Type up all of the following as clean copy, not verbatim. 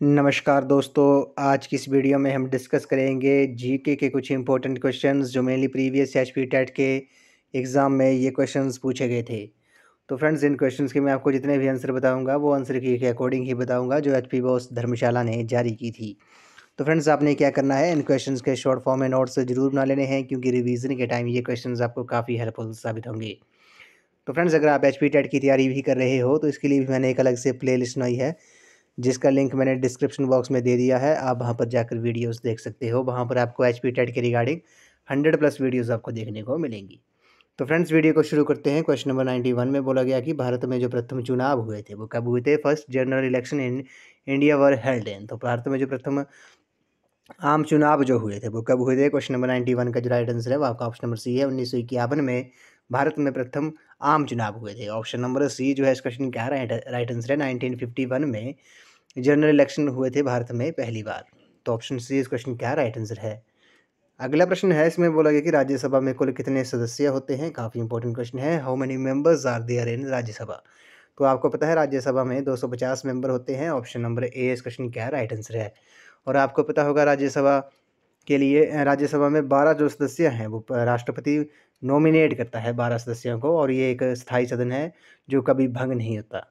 नमस्कार दोस्तों, आज की इस वीडियो में हम डिस्कस करेंगे जीके के कुछ इंपॉर्टेंट क्वेश्चंस जो मेनली प्रीवियस एचपी टेट के एग्ज़ाम में ये क्वेश्चंस पूछे गए थे। तो फ्रेंड्स, इन क्वेश्चंस के मैं आपको जितने भी आंसर बताऊंगा वो आंसर की के अकॉर्डिंग ही बताऊंगा जो एचपी बॉस धर्मशाला ने जारी की थी। तो फ्रेंड्स, आपने क्या करना है, इन क्वेश्चंस के शॉर्ट फॉर्म में नोट्स जरूर बना लेने हैं क्योंकि रिवीजन के टाइम ये क्वेश्चन आपको काफ़ी हेल्पफुल साबित होंगे। तो फ्रेंड्स, अगर आप एचपी टेट की तैयारी भी कर रहे हो तो इसके लिए भी मैंने एक अलग से प्ले लिस्ट बनाई है जिसका लिंक मैंने डिस्क्रिप्शन बॉक्स में दे दिया है। आप वहाँ पर जाकर वीडियोस देख सकते हो। वहाँ पर आपको एचपी टेट के रिगार्डिंग 100 प्लस वीडियोस आपको देखने को मिलेंगी। तो फ्रेंड्स, वीडियो को शुरू करते हैं। क्वेश्चन नंबर 91 में बोला गया कि भारत में जो प्रथम चुनाव हुए थे वो कब हुए थे। First general election in India were held in. तो भारत में जो प्रथम आम चुनाव जो हुए थे वो कब हुए थे। क्वेश्चन नंबर 91 का जो राइट आंसर है वो आपका ऑप्शन नंबर सी है। 1951 में भारत में प्रथम आम चुनाव हुए थे। ऑप्शन नंबर सी जो है इस क्वेश्चन का राइट आंसर है। 1951 में जनरल इलेक्शन हुए थे भारत में पहली बार। तो ऑप्शन सी इस क्वेश्चन का राइट आंसर है। अगला प्रश्न है, इसमें बोला गया कि राज्यसभा में कुल कितने सदस्य होते हैं। काफ़ी इंपॉर्टेंट क्वेश्चन है। How many members are there in Rajya Sabha. तो आपको पता है राज्यसभा में 250 मेंबर होते हैं। ऑप्शन नंबर ए इस क्वेश्चन का राइट आंसर है। और आपको पता होगा राज्यसभा के लिए राज्यसभा में 12 जो सदस्य हैं वो राष्ट्रपति नॉमिनेट करता है 12 सदस्यों को, और ये एक स्थायी सदन है जो कभी भंग नहीं होता।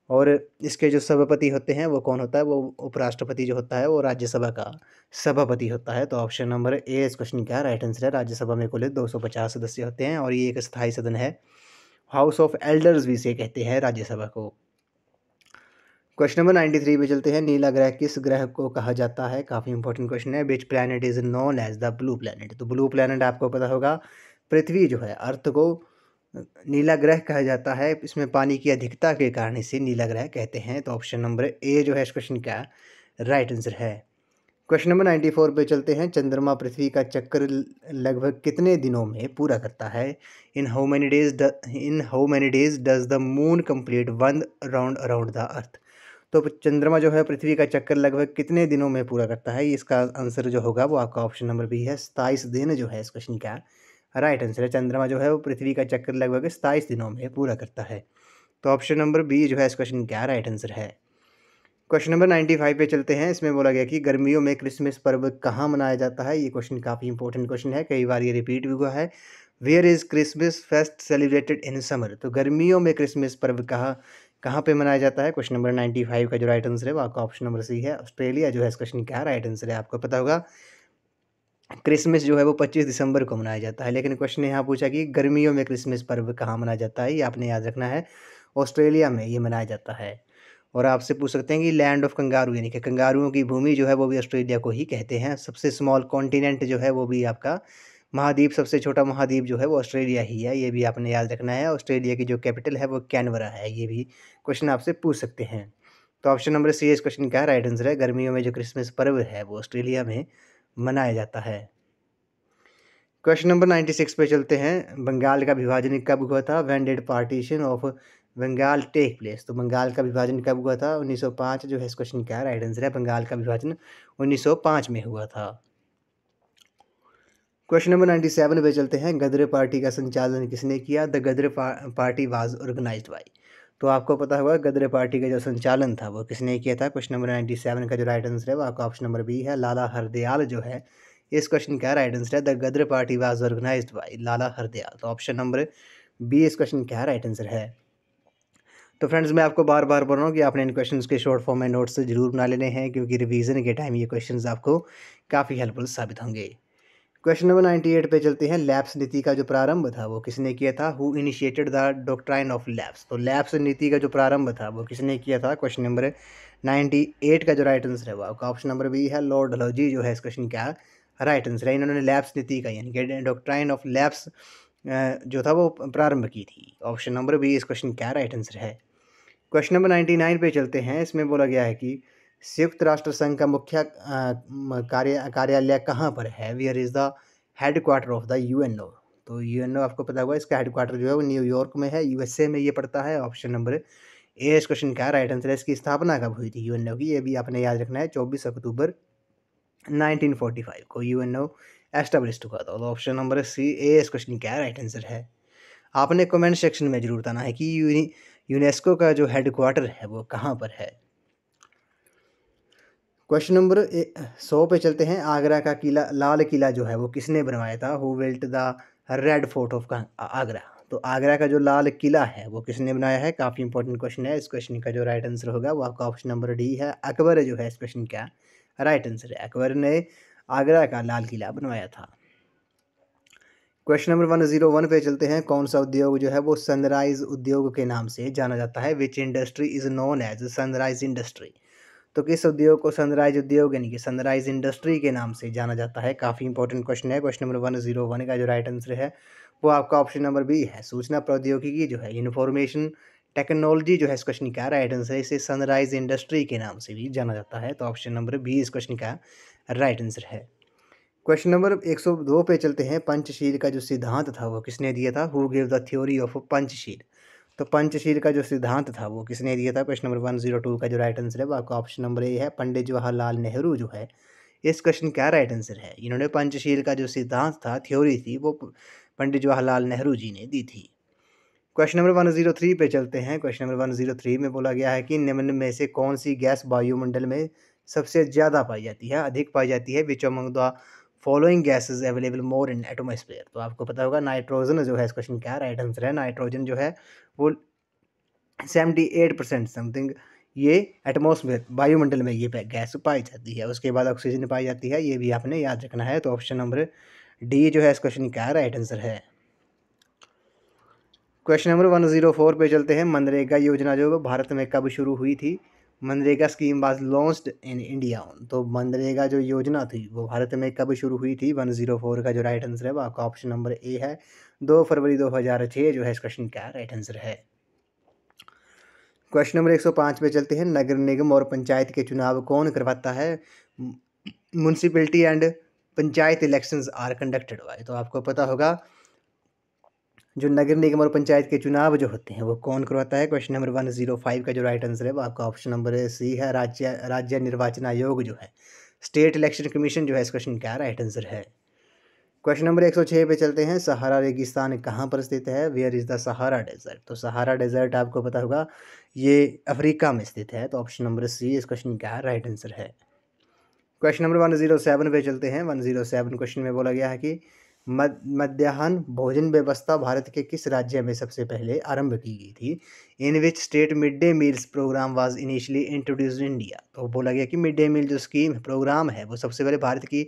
और इसके जो सभापति होते हैं वो कौन होता है, वो उपराष्ट्रपति जो होता है वो राज्यसभा का सभापति होता है। तो ऑप्शन नंबर ए इस क्वेश्चन का राइट आंसर है। राज्यसभा में कुल 250 सदस्य होते हैं और ये एक स्थायी सदन है। हाउस ऑफ एल्डर्स भी इसे कहते हैं राज्यसभा को। क्वेश्चन नंबर 93 पे चलते हैं। नीला ग्रह किस ग्रह को कहा जाता है। काफ़ी इंपॉर्टेंट क्वेश्चन है। Which planet is known as the blue planet. तो ब्लू प्लैनेट आपको पता होगा पृथ्वी जो है, अर्थ को नीला ग्रह कहा जाता है। इसमें पानी की अधिकता के कारण इसे नीला ग्रह कहते हैं। तो ऑप्शन नंबर ए जो है इस क्वेश्चन का राइट आंसर है। क्वेश्चन नंबर 94 पे चलते हैं। चंद्रमा पृथ्वी का चक्कर लगभग कितने दिनों में पूरा करता है। In how many days does the moon complete one round around the earth. तो चंद्रमा जो है पृथ्वी का चक्कर लगभग कितने दिनों में पूरा करता है। इसका आंसर जो होगा वो आपका ऑप्शन नंबर बी है। 27 दिन जो है इस क्वेश्चन का राइट आंसर है। चंद्रमा जो है वो पृथ्वी का चक्कर लगभग 27 दिनों में पूरा करता है। तो ऑप्शन नंबर बी जो है इस क्वेश्चन का राइट आंसर है। क्वेश्चन नंबर 95 पे चलते हैं। इसमें बोला गया कि गर्मियों में क्रिसमस पर्व कहाँ मनाया जाता है। ये क्वेश्चन काफ़ी इंपॉर्टेंट क्वेश्चन है, कई बार ये रिपीट भी हुआ है। Where is Christmas fest celebrated in summer. तो गर्मियों में क्रिसमस पर्व कहाँ कहाँ पे मनाया जाता है। क्वेश्चन नंबर 95 का जो राइट आंसर है वो आपका ऑप्शन नंबर सी है। ऑस्ट्रेलिया जो है इस क्वेश्चन का राइट आंसर है। आपको पता होगा क्रिसमस जो है वो 25 दिसंबर को मनाया जाता है, लेकिन क्वेश्चन यहाँ पूछा कि गर्मियों में क्रिसमस पर्व कहाँ मनाया जाता है। ये आपने याद रखना है, ऑस्ट्रेलिया में ये मनाया जाता है। और आपसे पूछ सकते हैं कि लैंड ऑफ कंगारू यानी कि कंगारुओं की भूमि जो है वो भी ऑस्ट्रेलिया को ही कहते हैं। सबसे स्मॉल कॉन्टिनेंट जो है वो भी आपका महाद्वीप, सबसे छोटा महाद्वीप जो है वो ऑस्ट्रेलिया ही है। ये भी आपने याद रखना है। ऑस्ट्रेलिया की जो कैपिटल है वो कैनबरा है। ये भी क्वेश्चन आपसे पूछ सकते हैं। तो ऑप्शन नंबर सी इस क्वेश्चन का राइट आंसर है। गर्मियों में जो क्रिसमस पर्व है वो ऑस्ट्रेलिया में मनाया जाता है। क्वेश्चन नंबर 96 पे चलते हैं। बंगाल का विभाजन कब हुआ था। When did partition of Bengal take place. तो बंगाल का विभाजन कब हुआ था। 1905 जो है इस क्वेश्चन का राइट आंसर है। बंगाल का विभाजन 1905 में हुआ था। क्वेश्चन नंबर 97 पे चलते हैं। गदर पार्टी का संचालन किसने किया। The Gadar party was organised by. तो आपको पता होगा गदर पार्टी का जो संचालन था वो किसने किया था। क्वेश्चन नंबर 97 का जो राइट आंसर है वो आपका ऑप्शन नंबर बी है। लाला हरदयाल जो है इस क्वेश्चन का राइट आंसर है। The Gadar party was organised by Lala Hardayal. तो ऑप्शन नंबर बी इस क्वेश्चन का राइट आंसर है। तो फ्रेंड्स, मैं आपको बार बार बोल रहा हूँ कि आपने इन क्वेश्चंस के शॉर्ट फॉर्म में नोट्स जरूर बना लेने हैं क्योंकि रिवीजन के टाइम ये क्वेश्चंस आपको काफ़ी हेल्पफुल साबित होंगे। क्वेश्चन नंबर 98 पे चलते हैं। लैप्स नीति का जो प्रारंभ था वो किसने किया था। Who initiated the doctrine of lapse. तो लैप्स नीति का जो प्रारंभ था वो किसने किया था। क्वेश्चन नंबर 98 का जो राइट आंसर है वो आपका ऑप्शन नंबर बी है। लॉर्ड डलहौजी जो है इस क्वेश्चन का राइट आंसर है। इन्होंने लैप्स नीति का यानी कि डॉक्ट्राइन ऑफ लैप्स जो था वो प्रारंभ की थी। ऑप्शन नंबर बी इस क्वेश्चन का राइट आंसर है। क्वेश्चन नंबर 99 पे चलते हैं। इसमें बोला गया है कि संयुक्त राष्ट्र संघ का मुख्य कार्यालय कहाँ पर है। Wear is the head quarter of the UNO. तो यूएनओ आपको पता होगा इसका हेड क्वार्टर जो है वो न्यूयॉर्क में है, यूएसए में ये पड़ता है। ऑप्शन नंबर ए इस क्वेश्चन का राइट आंसर है। इसकी स्थापना कब हुई थी यूएनओ की, ये भी आपने याद रखना है। 24 अक्टूबर 1945 को यूएनओ एस्टेब्लिश हुआ था। तो ऑप्शन नंबर सी ए इस क्वेश्चन का राइट आंसर है। आपने कमेंट सेक्शन में जरूर बताना है कि यूनेस्को का जो हेड क्वार्टर है वो कहाँ पर है। क्वेश्चन नंबर 100 पे चलते हैं। आगरा का किला, लाल किला जो है वो किसने बनवाया था? Who built the red fort of Agra? तो आगरा का जो लाल किला है वो किसने बनाया है? काफ़ी इंपॉर्टेंट क्वेश्चन है। इस क्वेश्चन का जो राइट आंसर होगा वो आपका ऑप्शन नंबर डी है, अकबर जो है इस क्वेश्चन का राइट आंसर है। अकबर ने आगरा का लाल किला बनवाया था। क्वेश्चन नंबर 101 पे चलते हैं। कौन सा उद्योग जो है वो सनराइज उद्योग के नाम से जाना जाता है? Which industry is known as sunrise industry? तो किस उद्योग को सनराइज उद्योग यानी कि सनराइज इंडस्ट्री के नाम से जाना जाता है? काफ़ी इंपॉर्टेंट क्वेश्चन है। क्वेश्चन नंबर 101 का जो राइट आंसर है वो आपका ऑप्शन नंबर बी है, सूचना प्रौद्योगिकी जो है, इंफॉर्मेशन टेक्नोलॉजी जो है इस क्वेश्चन का राइट आंसर है। इसे सनराइज इंडस्ट्री के नाम से भी जाना जाता है। तो ऑप्शन नंबर बी इस क्वेश्चन का राइट आंसर है। क्वेश्चन नंबर 102 पे चलते हैं। पंचशील का जो सिद्धांत था वो किसने दिया था? Who give the theory of Panchsheel? तो पंचशील का जो सिद्धांत था वो किसने दिया था? क्वेश्चन नंबर 102 का जो राइट आंसर है वो आपका ऑप्शन नंबर ए है, पंडित जवाहरलाल नेहरू जो है इस क्वेश्चन का राइट आंसर है। इन्होंने पंचशील का जो सिद्धांत था, थ्योरी थी, वो पंडित जवाहरलाल नेहरू जी ने दी थी। क्वेश्चन नंबर 103 पे चलते हैं। क्वेश्चन नंबर 103 में बोला गया है कि निम्न में से कौन सी गैस वायुमंडल में सबसे ज़्यादा पाई जाती है, अधिक पाई जाती है? Which among the following gases available more in atmosphere? तो आपको पता होगा नाइट्रोजन जो है इस क्वेश्चन का राइट आंसर है। नाइट्रोजन जो है वो 78% समथिंग ये एटमॉस्फेयर वायुमंडल में ये गैस पाई जाती है। उसके बाद ऑक्सीजन पाई जाती है, ये भी आपने याद रखना है। तो ऑप्शन नंबर डी जो है इस क्वेश्चन का राइट आंसर है। क्वेश्चन नंबर 104 पे चलते हैं। मनरेगा योजना जो भारत में कब शुरू हुई थी? MNREGA scheme was launched in India. तो मनरेगा जो योजना थी वो भारत में कब शुरू हुई थी? 104 का जो राइट आंसर है वो आपका ऑप्शन नंबर ए है, 2 फरवरी 2006 जो है इस क्वेश्चन का राइट आंसर है। क्वेश्चन नंबर 105 पे चलते हैं। नगर निगम और पंचायत के चुनाव कौन करवाता है? Municipality and panchayat elections are conducted by. तो आपको पता होगा जो नगर निगम और पंचायत के चुनाव जो होते हैं वो कौन करवाता है? क्वेश्चन नंबर 105 का जो राइट आंसर है वो आपका ऑप्शन नंबर सी है, राज्य निर्वाचन आयोग जो है, स्टेट इलेक्शन कमीशन जो है इस क्वेश्चन का राइट आंसर है। क्वेश्चन नंबर 106 पे चलते हैं। सहारा रेगिस्तान कहाँ पर स्थित है? Where is the Sahara desert? तो सहारा डेजर्ट आपको पता होगा ये अफ्रीका में स्थित है। तो ऑप्शन नंबर सी इस क्वेश्चन का राइट आंसर है। क्वेश्चन नंबर 107 पे चलते हैं। 107 क्वेश्चन में बोला गया है कि मध्याह्न भोजन व्यवस्था भारत के किस राज्य में सबसे पहले आरंभ की गई थी? In which state mid day meals programme was initially introduced in India? तो बोला गया कि मिड डे मील जो स्कीम प्रोग्राम है वो सबसे पहले भारत की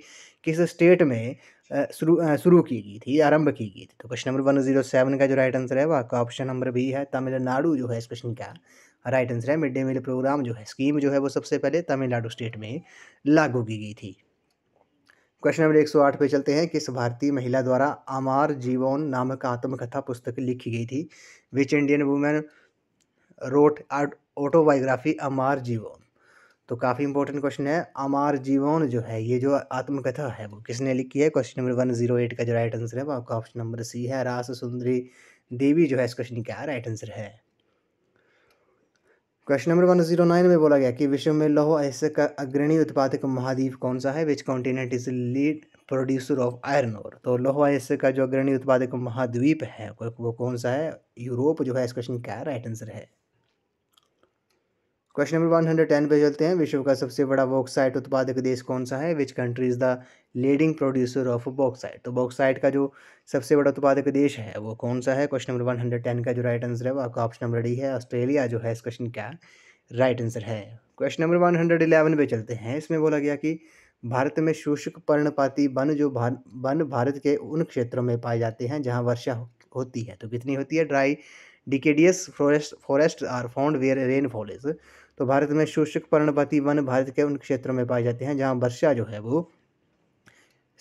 किस स्टेट में शुरू की गई थी, आरंभ की गई थी? तो क्वेश्चन नंबर 107 का जो राइट आंसर है वो आपका ऑप्शन नंबर बी है, तमिलनाडु जो है इस क्वेश्चन का राइट आंसर है। मिड डे मील प्रोग्राम जो है, स्कीम जो है वो सबसे पहले तमिलनाडु स्टेट में लागू की गई थी। क्वेश्चन नंबर 108 पे चलते हैं। किस भारतीय महिला द्वारा अमर जीवन नामक आत्मकथा पुस्तक लिखी गई थी? Which Indian women wrote autobiography Amar Jeevan? तो काफ़ी इंपॉर्टेंट क्वेश्चन है। अमर जीवन जो है ये जो आत्मकथा है वो किसने लिखी है? क्वेश्चन नंबर 108 का जो राइट आंसर है वो आपका ऑप्शन नंबर सी है, रास सुंदरी देवी जो है इस क्वेश्चन का राइट आंसर है। क्वेश्चन नंबर 109 में बोला गया कि विश्व में लौह अयस्क का अग्रणी उत्पादक महाद्वीप कौन सा है? Which continent is lead producer of iron ore? तो लौह अयस्क का जो अग्रणी उत्पादक महाद्वीप है वो कौन सा है? यूरोप जो है इस क्वेश्चन का राइट आंसर है। क्वेश्चन नंबर 110 पे चलते हैं। विश्व का सबसे बड़ा बॉक्साइट उत्पादक देश कौन सा है? Which country is the leading producer of bauxite? तो बॉक्साइट का जो सबसे बड़ा उत्पादक देश है वो कौन सा है? क्वेश्चन नंबर 110 का जो राइट आंसर है वो आपका ऑप्शन नंबर डी है, ऑस्ट्रेलिया जो है इस क्वेश्चन का राइट आंसर है। क्वेश्चन नंबर 111 पे चलते हैं। इसमें बोला गया कि भारत में शुष्क पर्णपाती वन जो वन भारत के उन क्षेत्रों में पाए जाते हैं जहाँ वर्षा होती है। तो कितनी होती है? Dry deciduous forest are found where rainfall is. तो भारत में शुष्क पर्णपाती वन भारत के उन क्षेत्रों में पाए जाते हैं जहाँ वर्षा जो है वो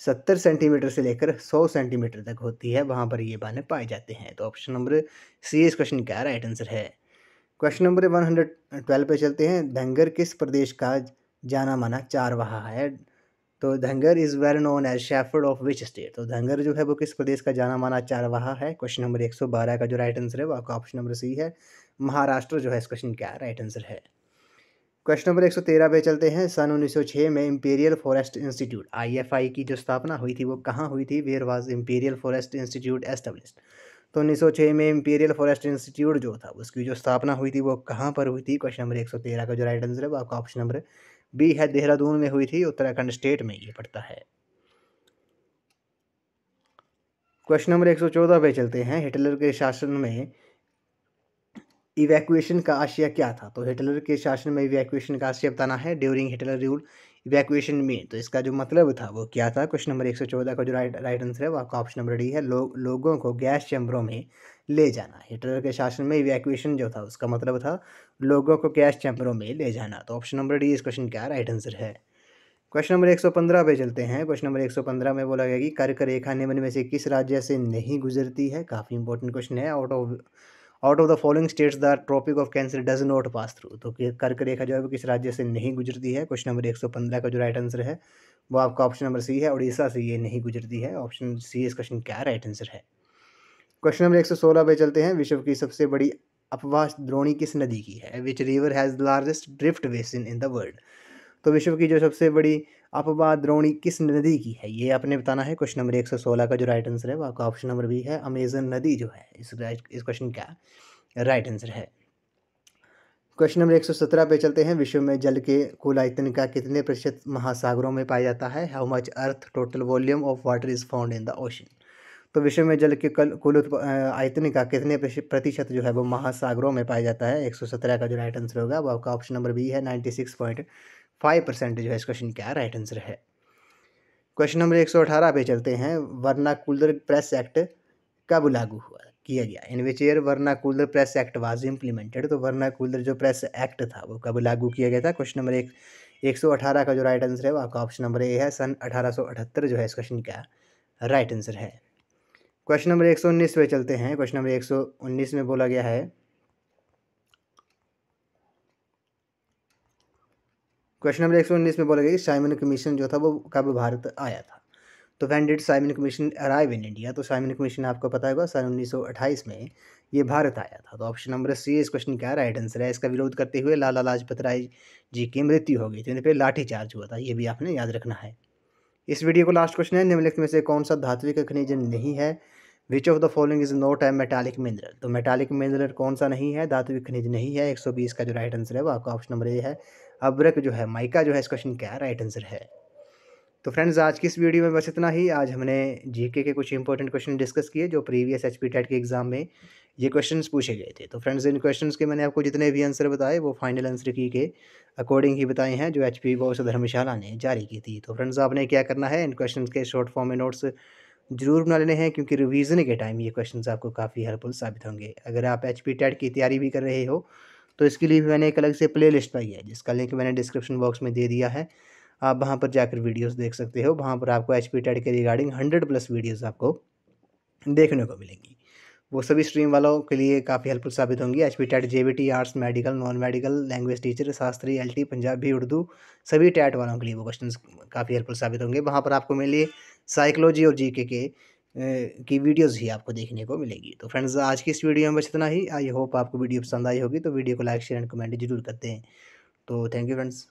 70 सेंटीमीटर से लेकर 100 सेंटीमीटर तक होती है, वहाँ पर ये वन पाए जाते हैं। तो ऑप्शन नंबर सी इस क्वेश्चन का राइट आंसर है। क्वेश्चन नंबर 112 पे चलते हैं। धंगर किस प्रदेश का जाना माना चारवाहा है? तो Dhangar is well known as shepherd of which state? तो धंगर जो है वो किस प्रदेश का जाना माना चारवाहा है? क्वेश्चन नंबर 112 का जो राइट आंसर है वो आपका ऑप्शन नंबर सी है, महाराष्ट्र जो है इस क्वेश्चन का राइट आंसर है। क्वेश्चन नंबर 113 पे चलते हैं। सन 1906 में इंपीरियल फॉरेस्ट इंस्टीट्यूट IFI की जो स्थापना हुई थी वो कहाँ हुई थी? Where was imperial forest institute established? तो 1906 में इंपीरियल फॉरेस्ट इंस्टीट्यूट जो था उसकी जो स्थापना हुई थी वो कहाँ पर हुई थी? क्वेश्चन नंबर 113 का जो राइट आंसर है वो आपका ऑप्शन नंबर बी है देहरादून में हुई थी, उत्तराखंड स्टेट में ये पड़ता है। क्वेश्चन नंबर 114 पे चलते हैं। हिटलर के शासन में इवैक्यूएशन का आशय क्या था? तो हिटलर के शासन में इवैक्यूएशन का आशय बताना है। ड्यूरिंग हिटलर रूल इवैक्यूएशन में, तो इसका जो मतलब था वो क्या था? क्वेश्चन नंबर 114 का जो राइट आंसर है वो आपका ऑप्शन नंबर डी है, लोगों को गैस चैम्बरों में ले जाना। हिटलर के शासन में इवैक्यूएशन जो था उसका मतलब था लोगों को गैस चैम्बरों में ले जाना। तो ऑप्शन नंबर डी इस क्वेश्चन का राइट आंसर है। क्वेश्चन नंबर 115 पे चलते हैं। क्वेश्चन नंबर 115 में बोला गया कि कर्क रेखा निम्न में से किस राज्य से नहीं गुजरती है? काफ़ी इंपॉर्टेंट क्वेश्चन है। Out of the following states the tropic of cancer does not pass through. तो कर्क रेखा जो है वो किस राज्य से नहीं गुजरती है? क्वेश्चन नंबर 115 का जो राइट आंसर है वो आपका ऑप्शन नंबर सी है, उड़ीसा से ये नहीं गुजरती है। ऑप्शन सी इस क्वेश्चन का राइट आंसर है। क्वेश्चन नंबर 116 पे चलते हैं। विश्व की सबसे बड़ी अपवाह द्रोणी किस नदी की है? Which river has the largest drift basin in the world. तो विश्व की जो सबसे बड़ी अपवाह द्रोणी किस नदी की है ये आपने बताना है। क्वेश्चन नंबर 116 का जो राइट आंसर है वो आपका ऑप्शन नंबर बी है, अमेजन नदी जो है इस क्वेश्चन का राइट आंसर है। क्वेश्चन नंबर 117 पे चलते हैं। विश्व में जल के कुल आयतन का कितने प्रतिशत महासागरों में पाया जाता है? How much earth total volume of water is found in the ocean. तो विश्व में जल के कुल आयतन का कितने प्रतिशत जो है वो महासागरों में पाया जाता है? 117 का जो राइट आंसर होगा वो आपका ऑप्शन नंबर बी है, 96.5% जो है इस क्वेश्चन का राइट आंसर है। क्वेश्चन नंबर 118 पे चलते हैं। वर्नाकुलर प्रेस एक्ट कब लागू किया गया? In which year vernacular press act was implemented. तो वर्नाकुलर जो प्रेस एक्ट था वो कब लागू किया गया था? क्वेश्चन नंबर 118 का जो राइट आंसर है वो आपका ऑप्शन नंबर ए है, सन 1878 जो है इस क्वेश्चन का राइट आंसर है। क्वेश्चन नंबर 119 पे चलते हैं। क्वेश्चन नंबर 119 में बोला गया है क्वेश्चन नंबर 119 में बोला गया कि साइमन कमीशन जो था वो कब भारत आया था? तो when did Simon commission arrive in India. तो साइमन कमीशन आपको पता होगा सन 1928 में ये भारत आया था। तो ऑप्शन नंबर सी इस क्वेश्चन का राइट आंसर है। इसका विरोध करते हुए लाला लाजपत राय जी की मृत्यु हो गई थी, इन पर लाठीचार्ज हुआ था, ये भी आपने याद रखना है। इस वीडियो को लास्ट क्वेश्चन है, निम्नलिखित में से कौन सा धात्विक खनिज नहीं है? Which of the following is not a metallic mineral. तो मेटालिक मिनरल कौन सा नहीं है, धात्विक खनिज नहीं है? 120 का जो राइट आंसर है वो आपका ऑप्शन नंबर ए है, अब्रक जो है, माइका जो है इस क्वेश्चन का राइट आंसर है। तो फ्रेंड्स आज की इस वीडियो में बस इतना ही। आज हमने जीके के कुछ इंपॉर्टेंट क्वेश्चन डिस्कस किए जो प्रीवियस एचपी टेट के एग्जाम में ये क्वेश्चंस पूछे गए थे। तो फ्रेंड्स इन क्वेश्चंस के मैंने आपको जितने भी आंसर बताए वो फाइनल आंसर की के अकॉर्डिंग ही बताए हैं जो एचपी बॉस धर्मशाला ने जारी की थी। तो फ्रेंड्स आपने क्या करना है, इन क्वेश्चन के शॉर्ट फॉर्म में नोट्स जरूर बना लेने हैं क्योंकि रिवीजन के टाइम ये क्वेश्चन आपको काफ़ी हेल्पफुल साबित होंगे। अगर आप एचपी टेट की तैयारी भी कर रहे हो तो इसके लिए भी मैंने एक अलग से प्ले लिस्ट पाई है जिसका लिंक मैंने डिस्क्रिप्शन बॉक्स में दे दिया है। आप वहाँ पर जाकर वीडियोस देख सकते हो। वहाँ पर आपको एचपी टेट के रिगार्डिंग 100+ वीडियोस आपको देखने को मिलेंगी। वो सभी स्ट्रीम वालों के लिए काफ़ी हेल्पफुल साबित होंगी। HP TET, JBT, arts, medical, non medical, language teacher, Shastri, LT, Punjabi, Urdu, सभी टैट वालों के लिए वो क्वेश्चन काफ़ी हेल्पफुल साबित होंगे। वहाँ पर आपको मिलिए साइकोलॉजी और जीके के की वीडियोज़ ही आपको देखने को मिलेगी। तो फ्रेंड्स आज की इस वीडियो में बस इतना ही। आई होप आपको वीडियो पसंद आई होगी, तो वीडियो को लाइक शेयर एंड कमेंट जरूर करते हैं। तो थैंक यू फ्रेंड्स।